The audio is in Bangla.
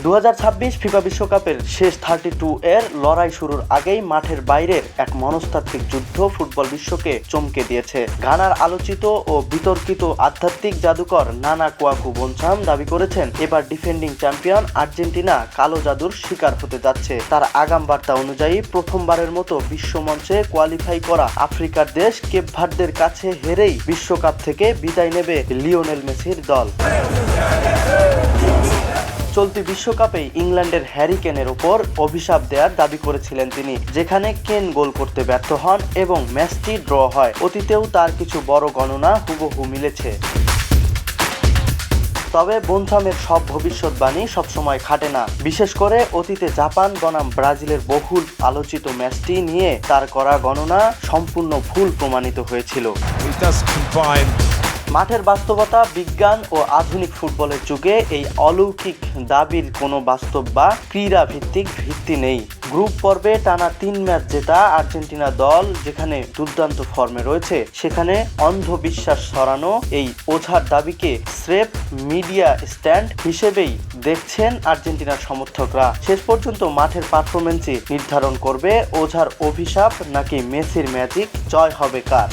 2026 ফিফা বিশ্বকাপের শেষ 32 এর লড়াই শুরুর আগেই মাঠের বাইরের এক মনস্তাত্ত্বিক যুদ্ধ ফুটবল বিশ্বকে চমকে দিয়েছে। ঘানার আলোচিত ও বিতর্কিত আধ্যাত্মিক জাদুকর নানা কোয়াকু বোনচাম দাবি করেছেন, এবার ডিফেন্ডিং চ্যাম্পিয়ন আর্জেন্টিনা কালো জাদুর শিকার হতে যাচ্ছে। তার আগাম বার্তা অনুযায়ী প্রথমবারের মতো বিশ্বমঞ্চে কোয়ালিফাই করা আফ্রিকার দেশ কেপ ভার্দের কাছে হেরেই বিশ্বকাপ থেকে বিদায় নেবে লিওনেল মেসির দল। চলতি বিশ্বকাপে ইংল্যান্ডের হ্যারি কেনের ওপর অভিশাপ দেওয়ার দাবি করেছিলেন তিনি, যেখানে কেন গোল করতে ব্যর্থ হন এবং ম্যাচটি ড্র হয়। অতীতেও তার কিছু বড় গণনা হুবহু মিলেছে। তবে বোনচামের সব ভবিষ্যৎবাণী সবসময় খাটে না। বিশেষ করে অতীতে জাপান বনাম ব্রাজিলের বহুল আলোচিত ম্যাচটি নিয়ে তার করা গণনা সম্পূর্ণ ভুল প্রমাণিত হয়েছিল। মাঠের বাস্তবতা, বিজ্ঞান ও আধুনিক ফুটবলের যুগে এই অলৌকিক দাবির কোনো বাস্তব বা ক্রীড়া ভিত্তিক ভিত্তি নেই। গ্রুপ পর্বে টানা 3 ম্যাচ জেতা আর্জেন্টিনা দল যেখানে দুর্দান্ত ফর্মে রয়েছে, সেখানে অন্ধবিশ্বাস ছড়ানো এই ওঝার দাবিকে স্রেফ মিডিয়া স্ট্যান্ড হিসেবেই দেখছেন আর্জেন্টিনার সমর্থকরা। শেষ পর্যন্ত মাঠের পারফরম্যান্সই নির্ধারণ করবে ওঝার অভিশাপ নাকি মেসির ম্যাজিক জয় হবে কার।